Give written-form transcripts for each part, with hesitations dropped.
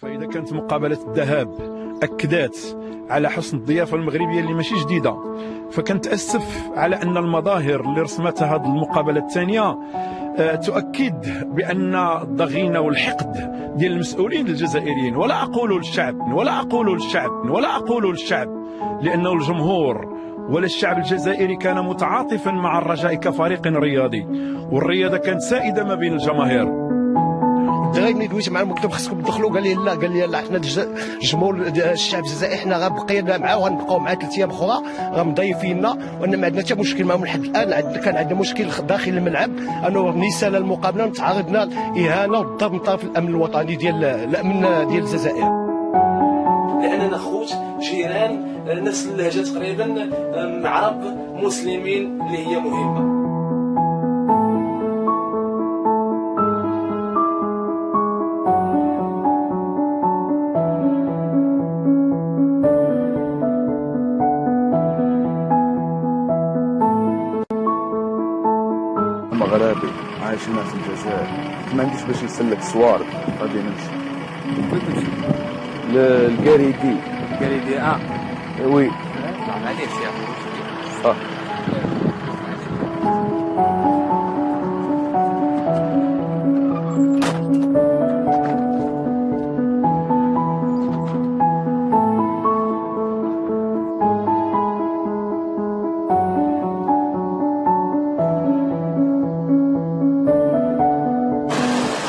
فإذا كانت مقابلة الذهاب أكدت على حسن الضيافة المغربية اللي ماشي جديدة، فكنتأسف على أن المظاهر اللي رسمتها هذه المقابلة الثانية تؤكد بأن الضغينة والحقد ديال المسؤولين الجزائريين، ولا أقول للشعب لأنه الجمهور ولا الشعب الجزائري كان متعاطفا مع الرجاء كفريق رياضي، والرياضة كانت سائدة ما بين الجماهير. الدراري ملي دويت معاهم قلت لهم خصكم تدخلوا، قال لي لا حنا الجمهور الشعب الجزائري حنا غنبقينا معاه وغنبقاو معاه 3 ايام اخرى مضيفيننا، وان ما عندنا حتى مشكل معاهم لحد الان. كان عندنا مشكل داخل الملعب انه نيسان المقابله تعرضنا الاهانه والضرب من طرف الامن الوطني ديال الامن ديال الجزائر، لاننا خوت جيران نفس اللهجه تقريبا، عرب مسلمين اللي هي مهمه. مغربي عايش هنا في الجزائر، ما عنديش باش نسلك صوارد غادي نمشي للكاريدي. كاريدي وي معليش يا صح.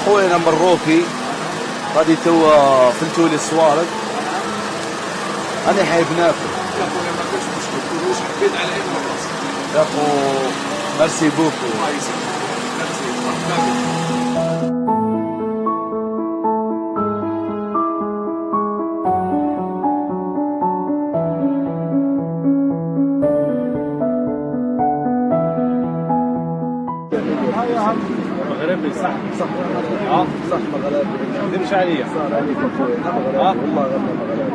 خويا انا مروكي غادي توا فلتولي الصوارد، انا حايب ناكل. يا خويا ما كاينش مشكل، واش حبيت على اي بلاصه يا خو ميرسي بوكو. مغربي صح صح صح مغربي، ما تكذبش عليا. صار عليك اخويا والله غير مغربي.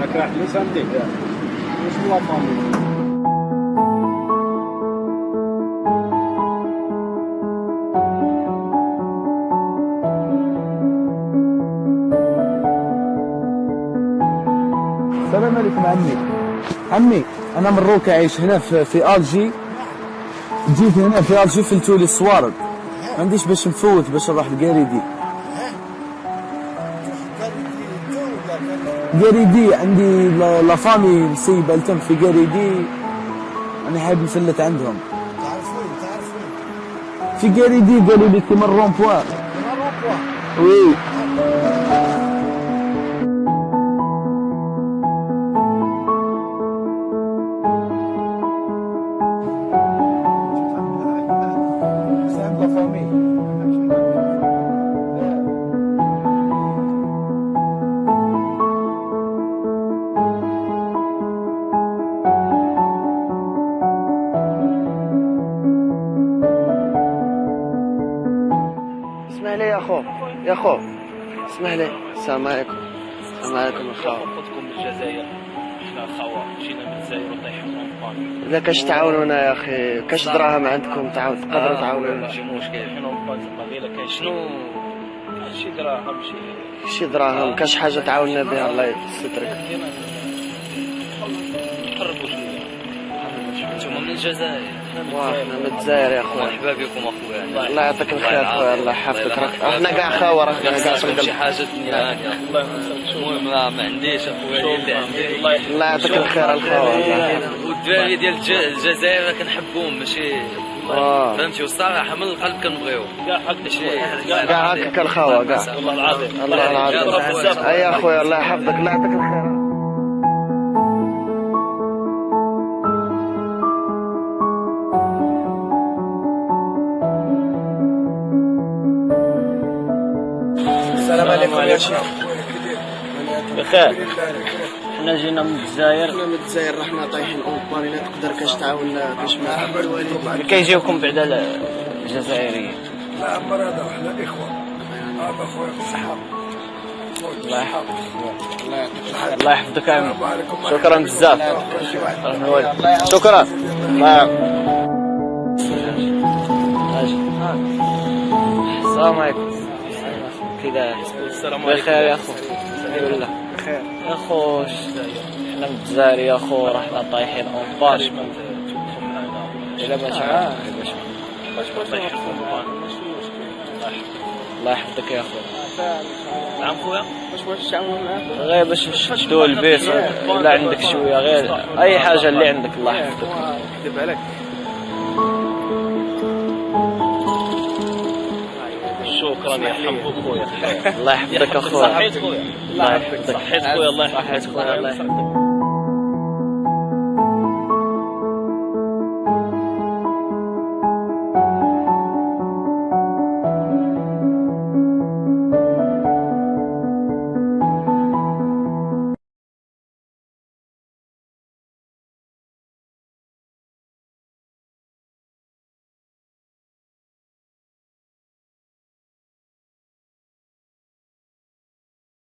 راك راح تلوس انت واش هو فامي. السلام عليكم عمي انا مروكي عايش هنا في الجي. جيت هنا في الجي فلتولي الصوارد، ما عنديش باش نفوت باش نروح لكاريدي. كاريدي عندي لا فامي مسيبه لتم في كاريدي، انا حابب نفلت عندهم. في كاريدي قالوا لي كيما الرومبوان. وي اسمح لي يا خو اسمح لي. السلام عليكم. السلام عليكم اخو. خطكم من الجزائر، حنا خوا جينا من الجزائر وطيحنا في اذا كاش تعاونونا يا اخي، كاش دراهم عندكم تقدروا تعاونونا. ماشي مشكل، حنا باغي كاين شنو شي دراهم شي دراهم، كاش حاجه تعاوننا بها الله يسترك. نقربوا شويه. انتوما من الجزائر؟ احنا من الجزائر يا خويا. مرحبا بكم اخويا. الله يعطيك الخير خويا، الله يحفظك. احنا كاع خاوه، رانا كاع شي حاجه دنيا. المهم ما عنديش اخويا اللي عندي. الله يعطيك الخير الخاوه. والدراري ديال الجزائر كنحبوهم ماشي فهمتي، والصراحه من القلب كنبغيوهم كاع هكاك الخاوه كاع. والله العظيم الله العظيم. اي يا خويا الله يحفظك، الله يعطيك الخير. السلام عليكم يا شيخ. بخير. حنا جينا من الجزائر. حنا من الجزائر رحنا طايحين اوروبا، الا تقدر كاش تعاوننا كاش ما كيجيوكم بعدا الجزائريين. لا مرضى وحنا اخوه. هذا خويا في الصحه. الله يحفظك. الله يحفظك يا عمي. شكرا بزاف. شكرا. السلام عليكم. كذا السلام عليكم. بخير يا اخو. الحمد لله بخير يا اخو. حنا من الجزائر يا اخو، راه حنا طايحين اونطاج. الا ما تعرف الله يحفظك يا اخو. نعم خويا. واش تعاونوا معاك؟ غير باش تشدوا البيت ولا عندك شويه، غير اي حاجه اللي عندك الله يحفظك. كذب عليك. شكرا يا حبوب خويا. الله يحفظك اخويا. صحيت خويا. الله يحفظك. صحيت خويا. الله يحفظك. الله يحفظك.